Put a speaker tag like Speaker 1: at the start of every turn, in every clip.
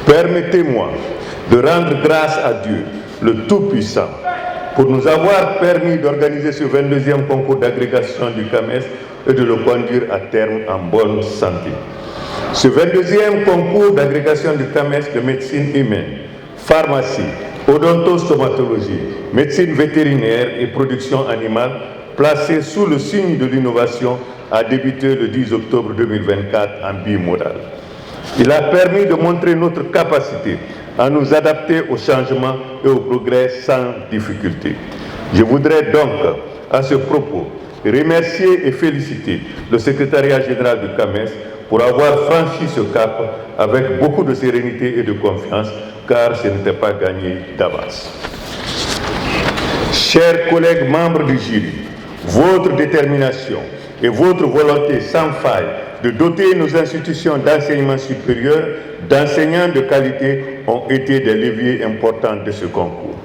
Speaker 1: Permettez-moi de rendre grâce à Dieu, le Tout-Puissant, pour nous avoir permis d'organiser ce 22e concours d'agrégation du CAMES et de le conduire à terme en bonne santé. Ce 22e concours d'agrégation du CAMES de médecine humaine, pharmacie, odontostomatologie, médecine vétérinaire et production animale, placé sous le signe de l'innovation, a débuté le 10 octobre 2024 en bimodal. Il a permis de montrer notre capacité à nous adapter aux changements et au progrès sans difficulté. Je voudrais donc, à ce propos, remercier et féliciter le secrétariat général du CAMES pour avoir franchi ce cap avec beaucoup de sérénité et de confiance, car ce n'était pas gagné d'avance. Chers collègues membres du jury, votre détermination et votre volonté sans faille de doter nos institutions d'enseignement supérieur d'enseignants de qualité ont été des leviers importants de ce concours.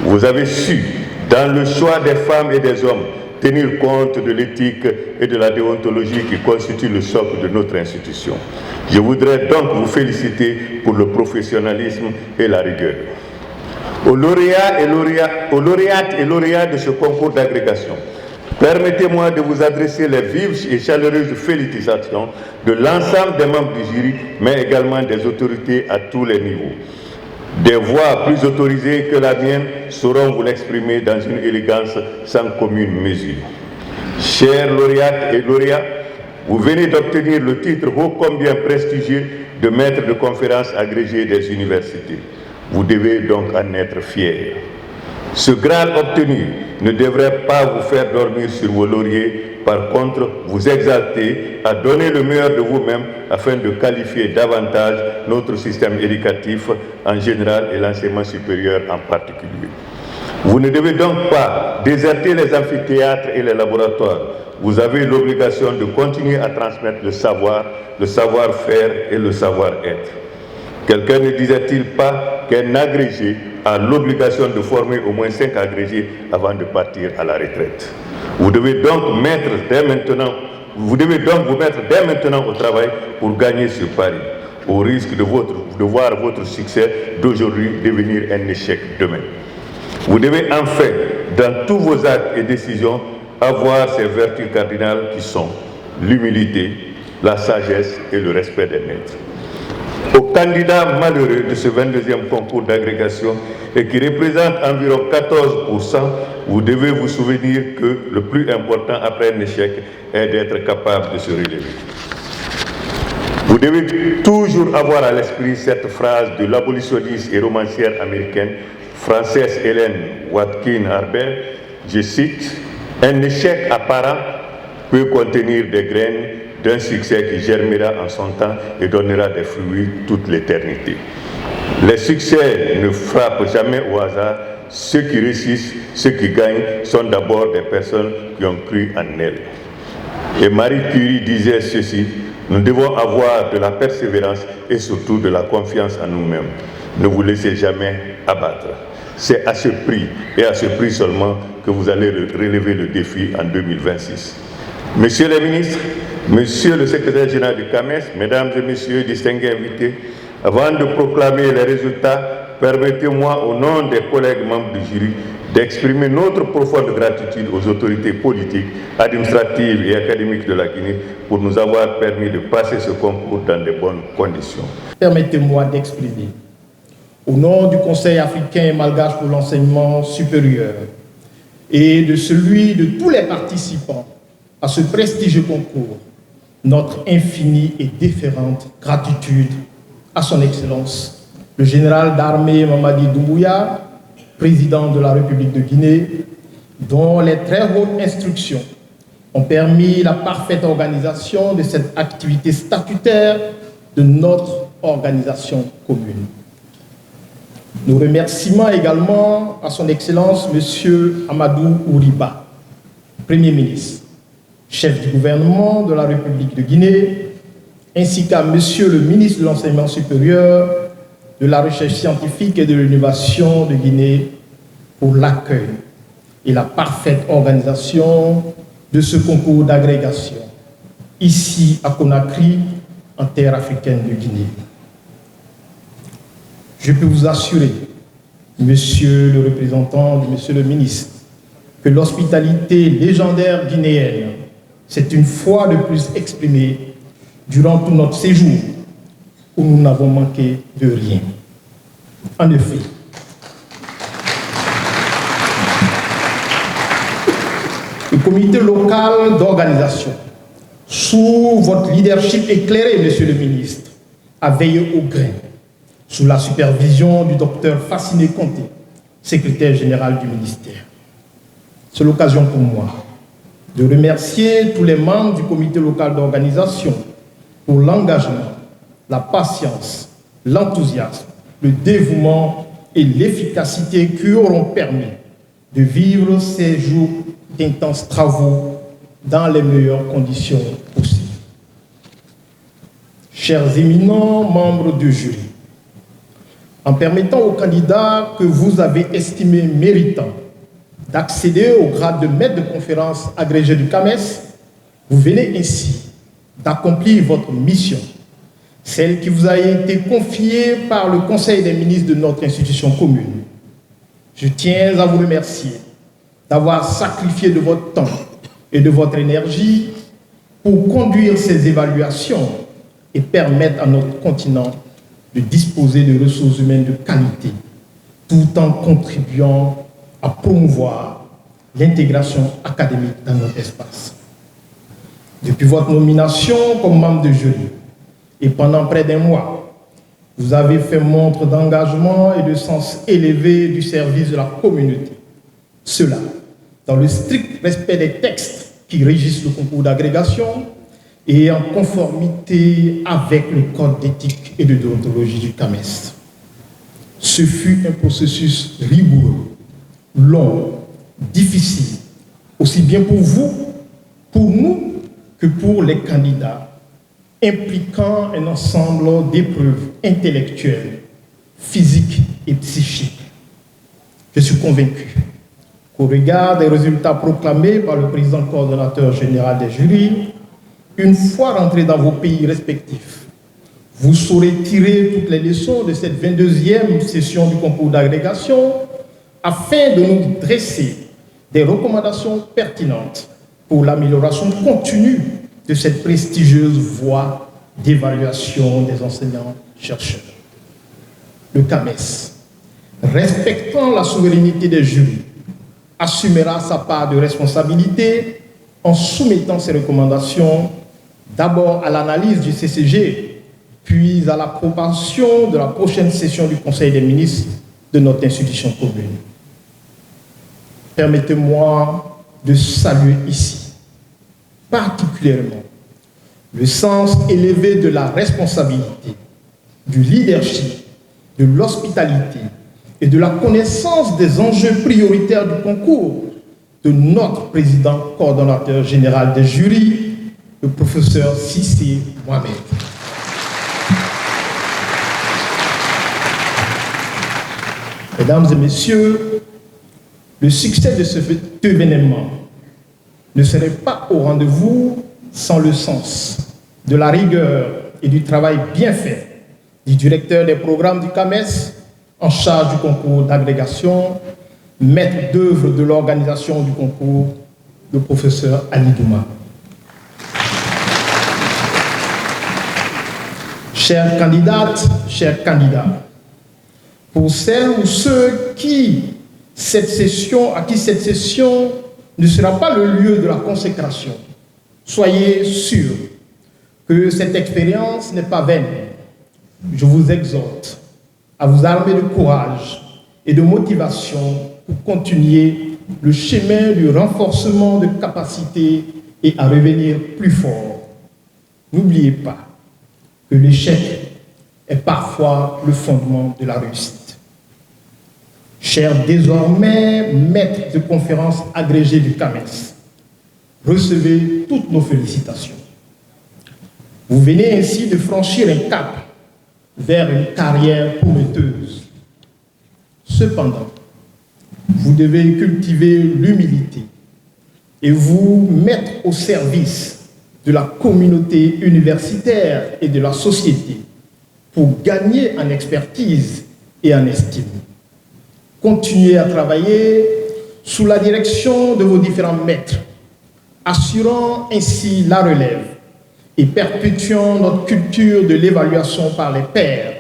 Speaker 1: Vous avez su, dans le choix des femmes et des hommes, tenir compte de l'éthique et de la déontologie qui constituent le socle de notre institution. Je voudrais donc vous féliciter pour le professionnalisme et la rigueur. Aux lauréates et lauréats de ce concours d'agrégation, permettez-moi de vous adresser les vives et chaleureuses félicitations de l'ensemble des membres du jury, mais également des autorités à tous les niveaux. Des voix plus autorisées que la mienne sauront vous l'exprimer dans une élégance sans commune mesure. Chers lauréates et lauréats, vous venez d'obtenir le titre ô combien prestigieux de maître de conférence agrégé des universités. Vous devez donc en être fiers. Ce grade obtenu ne devrait pas vous faire dormir sur vos lauriers, par contre, vous exalter à donner le meilleur de vous-même afin de qualifier davantage notre système éducatif en général et l'enseignement supérieur en particulier. Vous ne devez donc pas déserter les amphithéâtres et les laboratoires. Vous avez l'obligation de continuer à transmettre le savoir, le savoir-faire et le savoir-être. Quelqu'un ne disait-il pas qu'un agrégé a l'obligation de former au moins 5 agrégés avant de partir à la retraite? Vous devez donc vous mettre dès maintenant au travail pour gagner ce pari, au risque de voir votre succès d'aujourd'hui devenir un échec demain. Vous devez enfin, dans tous vos actes et décisions, avoir ces vertus cardinales qui sont l'humilité, la sagesse et le respect des maîtres. Aux candidats malheureux de ce 22e concours d'agrégation et qui représente environ 14%, vous devez vous souvenir que le plus important après un échec est d'être capable de se relever. Vous devez toujours avoir à l'esprit cette phrase de l'abolitionniste et romancière américaine Frances Helen Watkin Harbert, je cite, « Un échec apparent peut contenir des graines d'un succès qui germera en son temps et donnera des fruits toute l'éternité. Les succès ne frappent jamais au hasard. Ceux qui réussissent, ceux qui gagnent sont d'abord des personnes qui ont cru en elles. » Et Marie Curie disait ceci, nous devons avoir de la persévérance et surtout de la confiance en nous-mêmes. Ne vous laissez jamais abattre. C'est à ce prix et à ce prix seulement que vous allez relever le défi en 2026. Messieurs les ministres, Monsieur le secrétaire général du CAMES, Mesdames et Messieurs distingués invités, avant de proclamer les résultats, permettez-moi au nom des collègues membres du jury d'exprimer notre profonde gratitude aux autorités politiques, administratives et académiques de la Guinée pour nous avoir permis de passer ce concours dans de bonnes conditions.
Speaker 2: Permettez-moi d'exprimer, au nom du Conseil africain et malgache pour l'enseignement supérieur et de celui de tous les participants à ce prestigieux concours, notre infinie et déférente gratitude à son Excellence, le général d'armée Mamadi Doumbouya, président de la République de Guinée, dont les très hautes instructions ont permis la parfaite organisation de cette activité statutaire de notre organisation commune. Nos remerciements également à son Excellence, M. Amadou Ouriba, Premier ministre, chef du gouvernement de la République de Guinée, ainsi qu'à Monsieur le ministre de l'Enseignement supérieur, de la Recherche scientifique et de l'Innovation de Guinée pour l'accueil et la parfaite organisation de ce concours d'agrégation, ici à Conakry, en terre africaine de Guinée. Je peux vous assurer, Monsieur le représentant, Monsieur le ministre, que l'hospitalité légendaire guinéenne s'est une fois de plus exprimée durant tout notre séjour, où nous n'avons manqué de rien. En effet, le comité local d'organisation, sous votre leadership éclairé, Monsieur le ministre, a veillé au grain, sous la supervision du docteur Fassiné Conté, secrétaire général du ministère. C'est l'occasion pour moi de remercier tous les membres du comité local d'organisation pour l'engagement, la patience, l'enthousiasme, le dévouement et l'efficacité qui auront permis de vivre ces jours d'intenses travaux dans les meilleures conditions possibles. Chers éminents membres du jury, en permettant aux candidats que vous avez estimés méritants d'accéder au grade de maître de conférence agrégé du CAMES, vous venez ainsi d'accomplir votre mission, celle qui vous a été confiée par le Conseil des ministres de notre institution commune. Je tiens à vous remercier d'avoir sacrifié de votre temps et de votre énergie pour conduire ces évaluations et permettre à notre continent de disposer de ressources humaines de qualité, tout en contribuant à promouvoir l'intégration académique dans notre espace. Depuis votre nomination comme membre de jury et pendant près d'un mois, vous avez fait montre d'engagement et de sens élevé du service de la communauté. Cela, dans le strict respect des textes qui régissent le concours d'agrégation et en conformité avec le code d'éthique et de déontologie du CAMES. Ce fut un processus rigoureux, long, difficile, aussi bien pour vous, pour nous, que pour les candidats, impliquant un ensemble d'épreuves intellectuelles, physiques et psychiques. Je suis convaincu qu'au regard des résultats proclamés par le président coordonnateur général des jurys, une fois rentrés dans vos pays respectifs, vous saurez tirer toutes les leçons de cette 22e session du concours d'agrégation afin de nous dresser des recommandations pertinentes pour l'amélioration continue de cette prestigieuse voie d'évaluation des enseignants-chercheurs. Le CAMES, respectant la souveraineté des jurys, assumera sa part de responsabilité en soumettant ses recommandations d'abord à l'analyse du CCG, puis à l'approbation de la prochaine session du Conseil des ministres de notre institution commune. Permettez-moi de saluer ici particulièrement le sens élevé de la responsabilité, du leadership, de l'hospitalité et de la connaissance des enjeux prioritaires du concours de notre président coordonnateur général des jurys, le professeur Cissé Mohamed. Mesdames et messieurs, le succès de cet événement ne serait pas au rendez-vous sans le sens de la rigueur et du travail bien fait du directeur des programmes du CAMES en charge du concours d'agrégation, maître d'œuvre de l'organisation du concours, le professeur Ali Douma. Chères candidates, chers candidats, pour celles ou ceux à qui cette session ne sera pas le lieu de la consécration, soyez sûrs que cette expérience n'est pas vaine. Je vous exhorte à vous armer de courage et de motivation pour continuer le chemin du renforcement de capacités et à revenir plus fort. N'oubliez pas que l'échec est parfois le fondement de la réussite. Chers désormais maîtres de conférences agrégés du CAMES, recevez toutes nos félicitations. Vous venez ainsi de franchir un cap vers une carrière prometteuse. Cependant, vous devez cultiver l'humilité et vous mettre au service de la communauté universitaire et de la société pour gagner en expertise et en estime. Continuez à travailler sous la direction de vos différents maîtres, assurant ainsi la relève et perpétuant notre culture de l'évaluation par les pairs.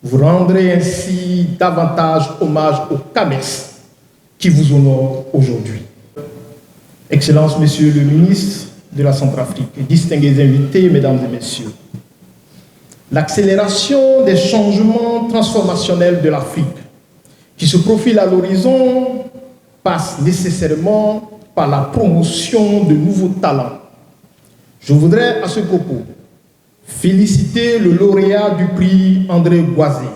Speaker 2: Vous rendrez ainsi davantage hommage au CAMES qui vous honore aujourd'hui. Excellences, Monsieur le ministre de la Centrafrique, distingués invités, Mesdames et Messieurs, l'accélération des changements transformationnels de l'Afrique qui se profile à l'horizon passe nécessairement par la promotion de nouveaux talents. Je voudrais à ce propos féliciter le lauréat du prix André Boisé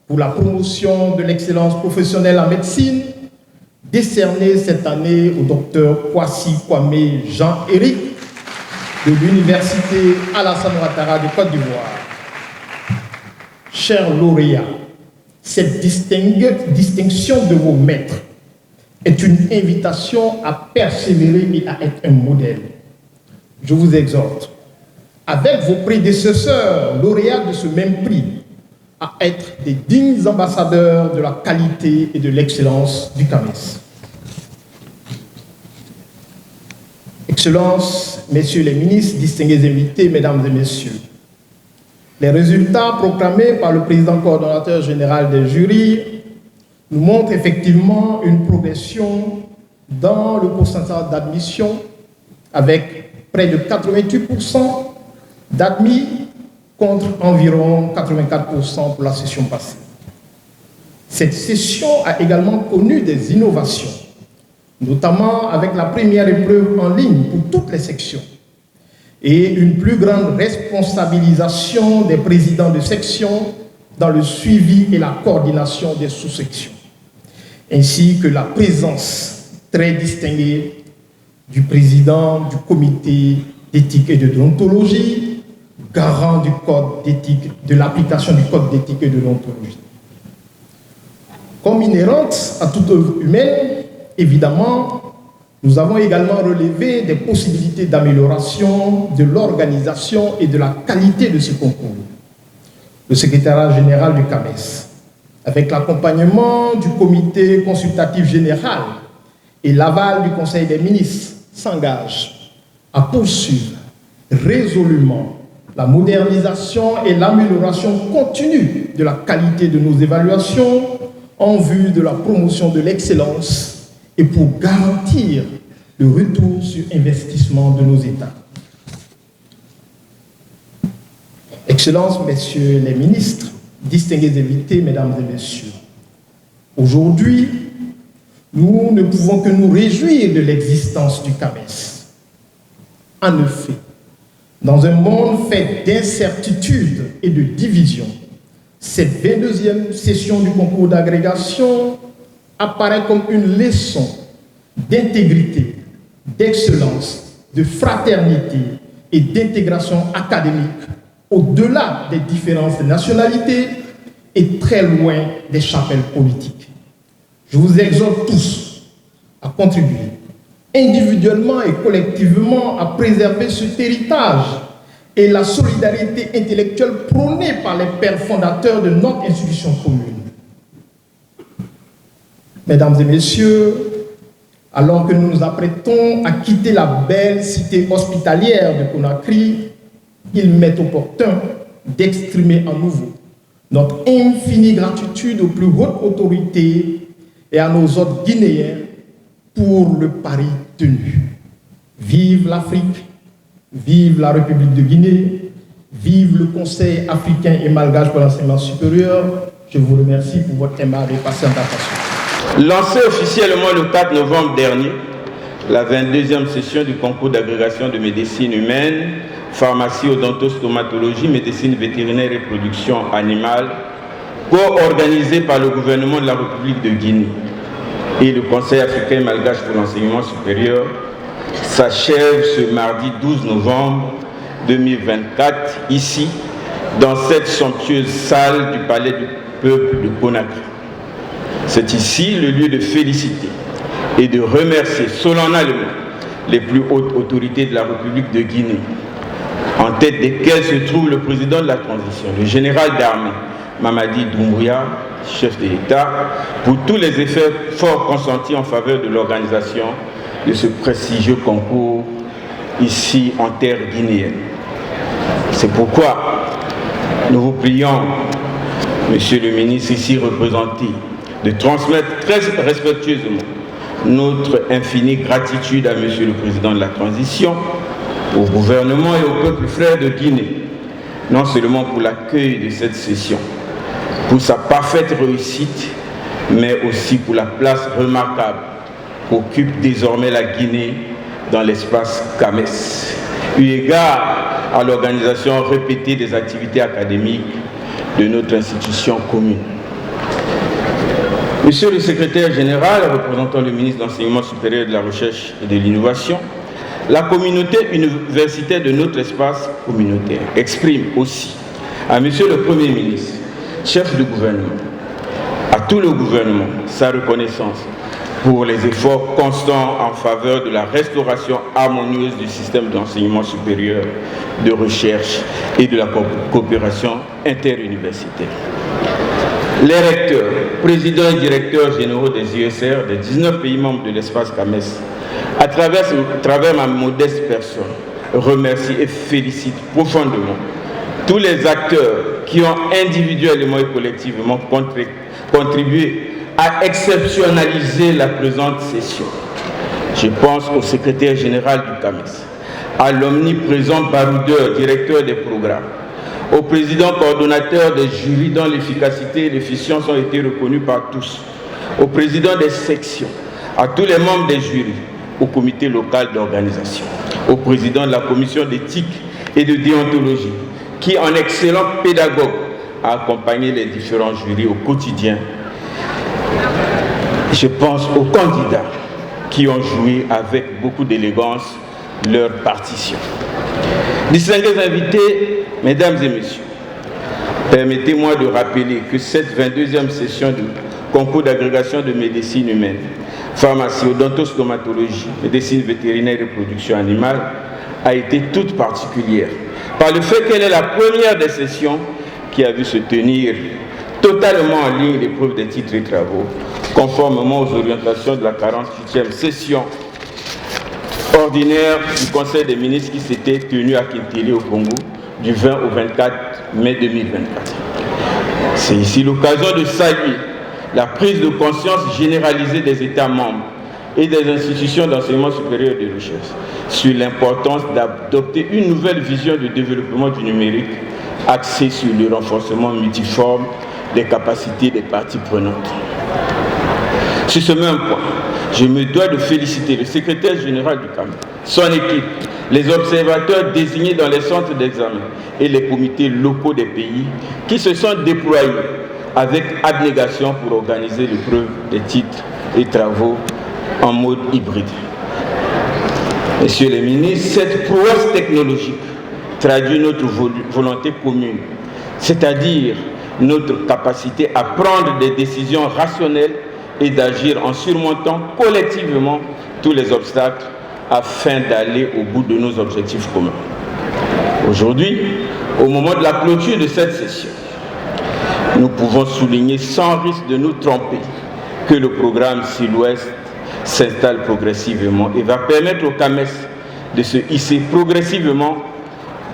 Speaker 2: pour la promotion de l'excellence professionnelle en médecine, décerné cette année au docteur Kwasi Kwame Jean-Éric de l'Université Alassane Ouattara de Côte d'Ivoire. Chers lauréats, cette distinction de vos maîtres est une invitation à persévérer et à être un modèle. Je vous exhorte, avec vos prédécesseurs, lauréats de ce même prix, à être des dignes ambassadeurs de la qualité et de l'excellence du CAMES. Excellences, Messieurs les ministres, distingués invités, Mesdames et Messieurs, les résultats proclamés par le président coordonnateur général des jurys nous montrent effectivement une progression dans le pourcentage d'admission avec près de 88% d'admis contre environ 84% pour la session passée. Cette session a également connu des innovations, notamment avec la première épreuve en ligne pour toutes les sections et une plus grande responsabilisation des présidents de section dans le suivi et la coordination des sous-sections, ainsi que la présence très distinguée du président du comité d'éthique et de déontologie, garant du code d'éthique, de l'application du code d'éthique et de déontologie. Comme inhérente à toute œuvre humaine, évidemment, nous avons également relevé des possibilités d'amélioration de l'organisation et de la qualité de ce concours. Le secrétariat général du CAMES, avec l'accompagnement du comité consultatif général et l'aval du Conseil des ministres, s'engage à poursuivre résolument la modernisation et l'amélioration continue de la qualité de nos évaluations en vue de la promotion de l'excellence et pour garantir le retour sur investissement de nos États. Excellences, Messieurs les ministres, distingués invités, Mesdames et Messieurs, aujourd'hui, nous ne pouvons que nous réjouir de l'existence du CAMES. En effet, dans un monde fait d'incertitudes et de divisions, cette 22e session du concours d'agrégation apparaît comme une leçon d'intégrité, d'excellence, de fraternité et d'intégration académique au-delà des différences de nationalité et très loin des chapelles politiques. Je vous exhorte tous à contribuer individuellement et collectivement à préserver cet héritage et la solidarité intellectuelle prônée par les pères fondateurs de notre institution commune. Mesdames et Messieurs, alors que nous nous apprêtons à quitter la belle cité hospitalière de Conakry, il m'est opportun d'exprimer à nouveau notre infinie gratitude aux plus hautes autorités et à nos hôtes guinéens pour le pari tenu. Vive l'Afrique, vive la République de Guinée, vive le Conseil africain et malgache pour l'enseignement supérieur. Je vous remercie pour votre aimable et patiente attention.
Speaker 3: Lancée officiellement le 4 novembre dernier, la 22e session du concours d'agrégation de médecine humaine, pharmacie, odontostomatologie, médecine vétérinaire et production animale, co-organisée par le gouvernement de la République de Guinée et le Conseil africain malgache pour l'enseignement supérieur, s'achève ce mardi 12 novembre 2024, ici, dans cette somptueuse salle du Palais du Peuple de Conakry. C'est ici le lieu de féliciter et de remercier solennellement les plus hautes autorités de la République de Guinée, en tête desquelles se trouve le président de la transition, le général d'armée, Mamadi Doumbouya, chef de l'État, pour tous les efforts consentis en faveur de l'organisation de ce prestigieux concours ici en terre guinéenne. C'est pourquoi nous vous prions, Monsieur le ministre ici représenté, de transmettre très respectueusement notre infinie gratitude à Monsieur le Président de la Transition, au gouvernement et au peuple frère de Guinée, non seulement pour l'accueil de cette session, pour sa parfaite réussite, mais aussi pour la place remarquable qu'occupe désormais la Guinée dans l'espace CAMES, eu égard à l'organisation répétée des activités académiques de notre institution commune. Monsieur le secrétaire général, représentant le ministre de l'Enseignement supérieur, de la Recherche et de l'Innovation, la communauté universitaire de notre espace communautaire exprime aussi à Monsieur le Premier ministre, chef du gouvernement, à tout le gouvernement, sa reconnaissance pour les efforts constants en faveur de la restauration harmonieuse du système d'enseignement supérieur, de recherche et de la coopération interuniversitaire. Les recteurs, présidents et directeurs généraux des USR des 19 pays membres de l'espace CAMES, à travers ma modeste personne, remercient et félicitent profondément tous les acteurs qui ont individuellement et collectivement contribué à exceptionnaliser la présente session. Je pense au secrétaire général du CAMES, à l'omniprésent baroudeur, directeur des programmes, au président coordonnateur des jurys dont l'efficacité et l'efficience ont été reconnues par tous, au président des sections, à tous les membres des jurys, au comité local d'organisation, au président de la commission d'éthique et de déontologie, qui, en excellent pédagogue, a accompagné les différents jurys au quotidien. Je pense aux candidats qui ont joué avec beaucoup d'élégance leur partition. Distingués invités, mesdames et messieurs, permettez-moi de rappeler que cette 22e session du concours d'agrégation de médecine humaine, pharmacie, odontostomatologie, médecine vétérinaire et reproduction animale a été toute particulière par le fait qu'elle est la première des sessions qui a vu se tenir totalement en ligne l'épreuve des titres et travaux, conformément aux orientations de la 48e session ordinaire du Conseil des ministres qui s'était tenue à Kinshasa au Congo du 20 au 24 mai 2024. C'est ici l'occasion de saluer la prise de conscience généralisée des États membres et des institutions d'enseignement supérieur et de recherche sur l'importance d'adopter une nouvelle vision de développement du numérique axée sur le renforcement multiforme des capacités des parties prenantes. Sur ce même point, je me dois de féliciter le secrétaire général du CAMES, son équipe, les observateurs désignés dans les centres d'examen et les comités locaux des pays qui se sont déployés avec abnégation pour organiser l'épreuve des titres et travaux en mode hybride. Messieurs les ministres, cette prouesse technologique traduit notre volonté commune, c'est-à-dire notre capacité à prendre des décisions rationnelles et d'agir en surmontant collectivement tous les obstacles afin d'aller au bout de nos objectifs communs. Aujourd'hui, au moment de la clôture de cette session, nous pouvons souligner sans risque de nous tromper que le programme Sud-Ouest s'installe progressivement et va permettre au CAMES de se hisser progressivement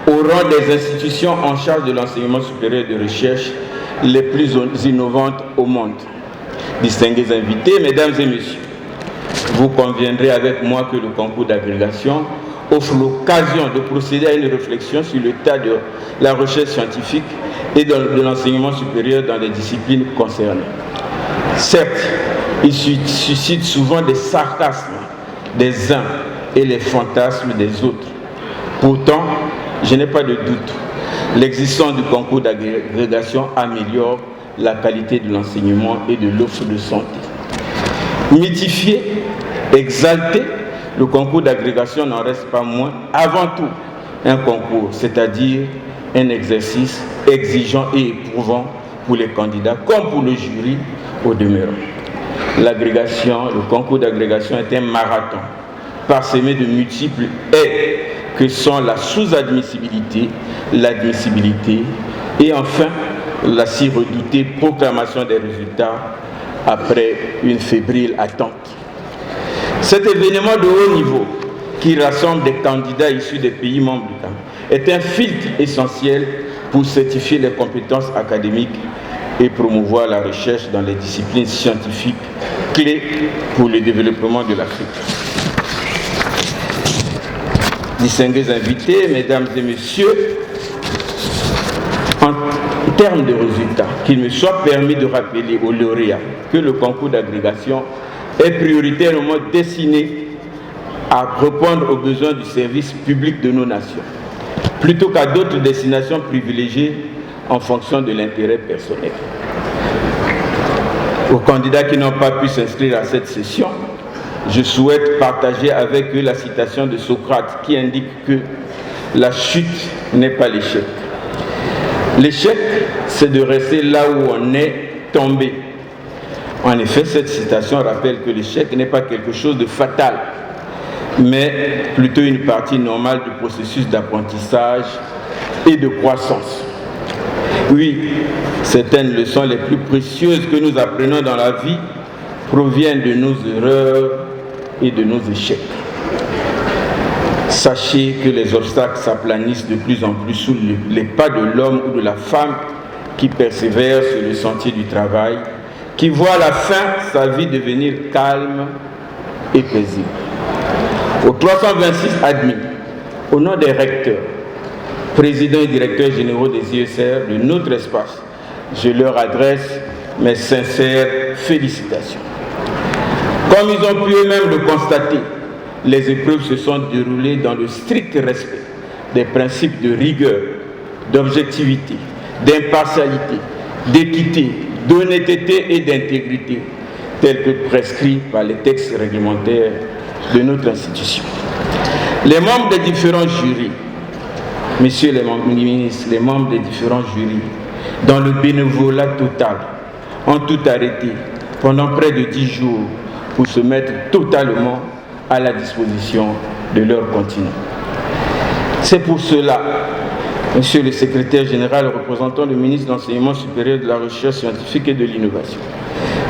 Speaker 3: au rang des institutions en charge de l'enseignement supérieur et de recherche les plus innovantes au monde. Distingués invités, mesdames et messieurs, vous conviendrez avec moi que le concours d'agrégation offre l'occasion de procéder à une réflexion sur l'état de la recherche scientifique et de l'enseignement supérieur dans les disciplines concernées. Certes, il suscite souvent des sarcasmes des uns et les fantasmes des autres. Pourtant, je n'ai pas de doute, l'existence du concours d'agrégation améliore la qualité de l'enseignement et de l'offre de santé. Mythifié, exalté, le concours d'agrégation n'en reste pas moins avant tout un concours, c'est-à-dire un exercice exigeant et éprouvant pour les candidats comme pour le jury au demeurant. L'agrégation, le concours d'agrégation est un marathon parsemé de multiples haies que sont la sous-admissibilité, l'admissibilité et enfin la si redoutée proclamation des résultats après une fébrile attente. Cet événement de haut niveau qui rassemble des candidats issus des pays membres du CAM est un filtre essentiel pour certifier les compétences académiques et promouvoir la recherche dans les disciplines scientifiques clés pour le développement de l'Afrique. Distingués invités, mesdames et messieurs, en termes de résultats, qu'il me soit permis de rappeler aux lauréats que le concours d'agrégation est prioritairement destiné à répondre aux besoins du service public de nos nations, plutôt qu'à d'autres destinations privilégiées en fonction de l'intérêt personnel. Aux candidats qui n'ont pas pu s'inscrire à cette session, je souhaite partager avec eux la citation de Socrate qui indique que la chute n'est pas l'échec. L'échec, c'est de rester là où on est tombé. En effet, cette citation rappelle que l'échec n'est pas quelque chose de fatal, mais plutôt une partie normale du processus d'apprentissage et de croissance. Oui, certaines leçons les plus précieuses que nous apprenons dans la vie proviennent de nos erreurs et de nos échecs. Sachez que les obstacles s'aplanissent de plus en plus sous les pas de l'homme ou de la femme qui persévère sur le sentier du travail, qui voit à la fin sa vie devenir calme et paisible. Aux 326 admis, au nom des recteurs, présidents et directeurs généraux des IESR de notre espace, je leur adresse mes sincères félicitations. Comme ils ont pu eux-mêmes le constater, les épreuves se sont déroulées dans le strict respect des principes de rigueur, d'objectivité, d'impartialité, d'équité, d'honnêteté et d'intégrité, tels que prescrits par les textes réglementaires de notre institution. Les membres des différents jurys, messieurs les ministres, les membres des différents jurys, dans le bénévolat total, ont tout arrêté pendant près de 10 jours pour se mettre totalement à la disposition de leur continent. C'est pour cela, Monsieur le secrétaire général représentant le ministre de l'Enseignement supérieur, de la Recherche scientifique et de l'Innovation,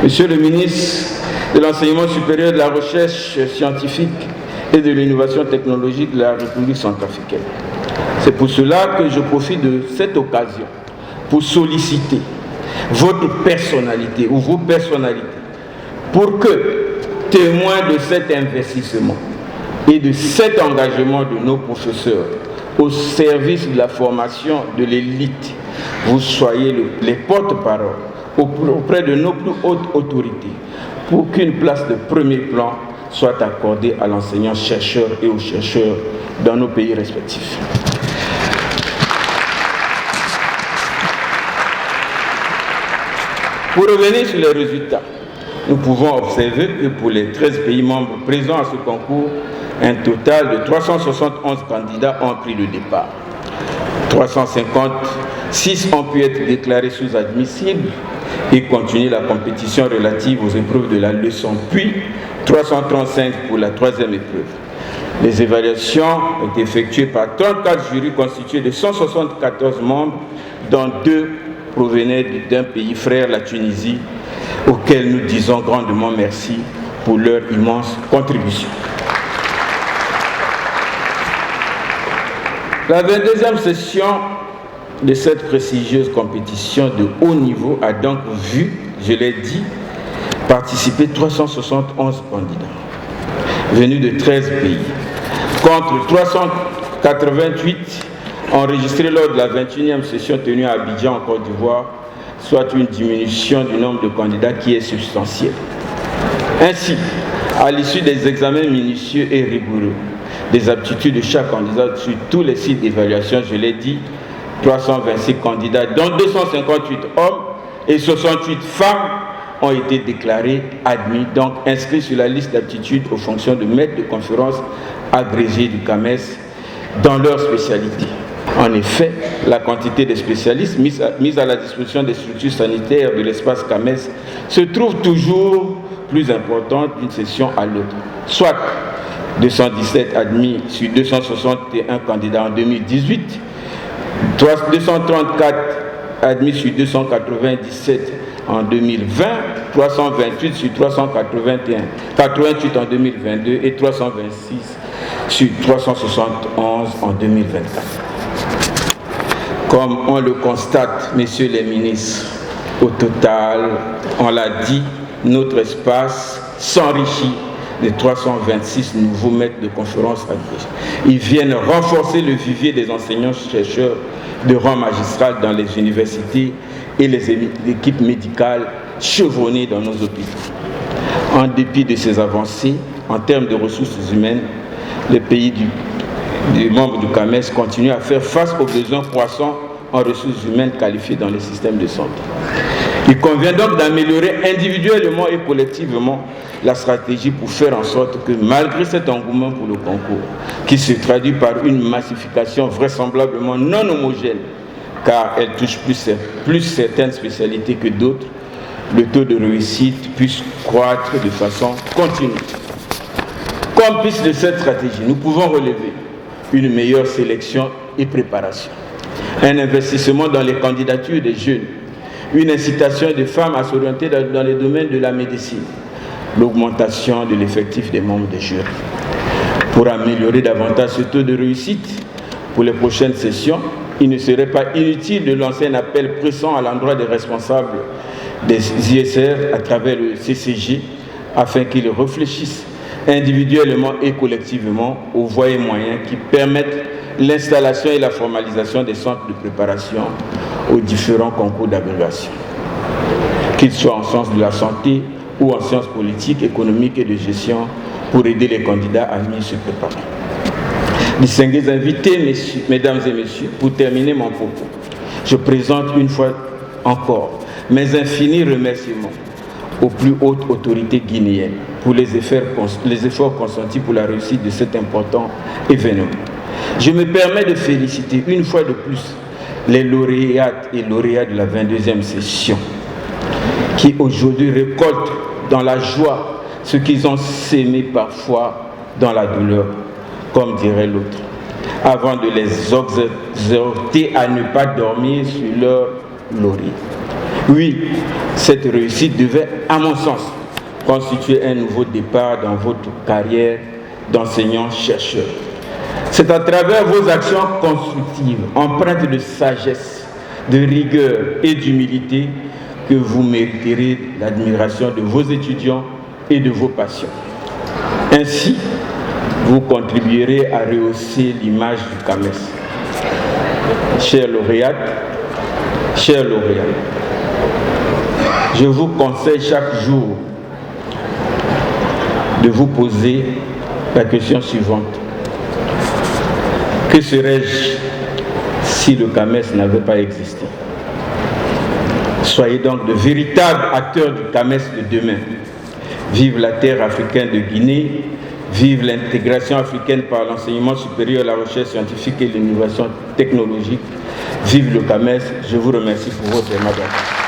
Speaker 3: Monsieur le ministre de l'Enseignement supérieur, de la Recherche scientifique et de l'Innovation technologique de la République centrafricaine. C'est pour cela que je profite de cette occasion pour solliciter votre personnalité ou vos personnalités pour que, témoins de cet investissement et de cet engagement de nos professeurs au service de la formation de l'élite, vous soyez les porte-parole auprès de nos plus hautes autorités pour qu'une place de premier plan soit accordée à l'enseignant-chercheur et aux chercheurs dans nos pays respectifs. Pour revenir sur les résultats, nous pouvons observer que pour les 13 pays membres présents à ce concours, un total de 371 candidats ont pris le départ. 356 ont pu être déclarés sous-admissibles et continuer la compétition relative aux épreuves de la leçon, puis 335 pour la troisième épreuve. Les évaluations ont été effectuées par 34 jurys constitués de 174 membres, dont 2 provenaient d'un pays frère, la Tunisie, auxquels nous disons grandement merci pour leur immense contribution. La 22e session de cette prestigieuse compétition de haut niveau a donc vu, je l'ai dit, participer 371 candidats venus de 13 pays, contre 388 enregistrés lors de la 21e session tenue à Abidjan en Côte d'Ivoire, soit une diminution du nombre de candidats qui est substantielle. Ainsi, à l'issue des examens minutieux et rigoureux, des aptitudes de chaque candidat sur tous les sites d'évaluation, je l'ai dit, 326 candidats, dont 258 hommes et 68 femmes, ont été déclarés admis, donc inscrits sur la liste d'aptitudes aux fonctions de maître de conférence agrégé du CAMES dans leur spécialité. En effet, la quantité de spécialistes mise à la disposition des structures sanitaires de l'espace CAMES se trouve toujours plus importante d'une session à l'autre, soit 217 admis sur 261 candidats en 2018, 234 admis sur 297 en 2020, 328 sur 381, 88 en 2022 et 326 sur 371 en 2024. Comme on le constate, messieurs les ministres, au total, on l'a dit, notre espace s'enrichit de 326 nouveaux maîtres de conférences agrégés. Ils viennent renforcer le vivier des enseignants-chercheurs de rang magistral dans les universités et les équipes médicales chevronnées dans nos hôpitaux. En dépit de ces avancées, en termes de ressources humaines, les pays des membres du CAMES continuent à faire face aux besoins croissants en ressources humaines qualifiées dans les systèmes de santé. Il convient donc d'améliorer individuellement et collectivement la stratégie pour faire en sorte que, malgré cet engouement pour le concours, qui se traduit par une massification vraisemblablement non homogène, car elle touche plus certaines spécialités que d'autres, le taux de réussite puisse croître de façon continue. Comme piste de cette stratégie, nous pouvons relever une meilleure sélection et préparation, un investissement dans les candidatures des jeunes, une incitation des femmes à s'orienter dans les domaines de la médecine, l'augmentation de l'effectif des membres des jurys. Pour améliorer davantage ce taux de réussite pour les prochaines sessions, il ne serait pas inutile de lancer un appel pressant à l'endroit des responsables des ISR à travers le CCG afin qu'ils réfléchissent individuellement et collectivement aux voies et moyens qui permettent l'installation et la formalisation des centres de préparation aux différents concours d'agrégation, qu'ils soient en sciences de la santé ou en sciences politiques, économiques et de gestion, pour aider les candidats à mieux se préparer. Distingués invités, mesdames et messieurs, pour terminer mon propos, je présente une fois encore mes infinis remerciements aux plus hautes autorités guinéennes pour les efforts consentis pour la réussite de cet important événement. Je me permets de féliciter une fois de plus les lauréates et lauréats de la 22e session qui aujourd'hui récoltent dans la joie ce qu'ils ont sémé parfois dans la douleur, comme dirait l'autre, avant de les exhorter à ne pas dormir sur leur laurier. Oui, cette réussite devait, à mon sens, constituer un nouveau départ dans votre carrière d'enseignant-chercheur. C'est à travers vos actions constructives, empreintes de sagesse, de rigueur et d'humilité que vous mériterez l'admiration de vos étudiants et de vos patients. Ainsi, vous contribuerez à rehausser l'image du CAMES. Chers lauréates, chers lauréats, je vous conseille chaque jour de vous poser la question suivante. Que serais-je si le CAMES n'avait pas existé? Soyez donc de véritables acteurs du CAMES de demain. Vive la terre africaine de Guinée, vive l'intégration africaine par l'enseignement supérieur, la recherche scientifique et l'innovation technologique. Vive le CAMES. Je vous remercie pour votre aimable attention.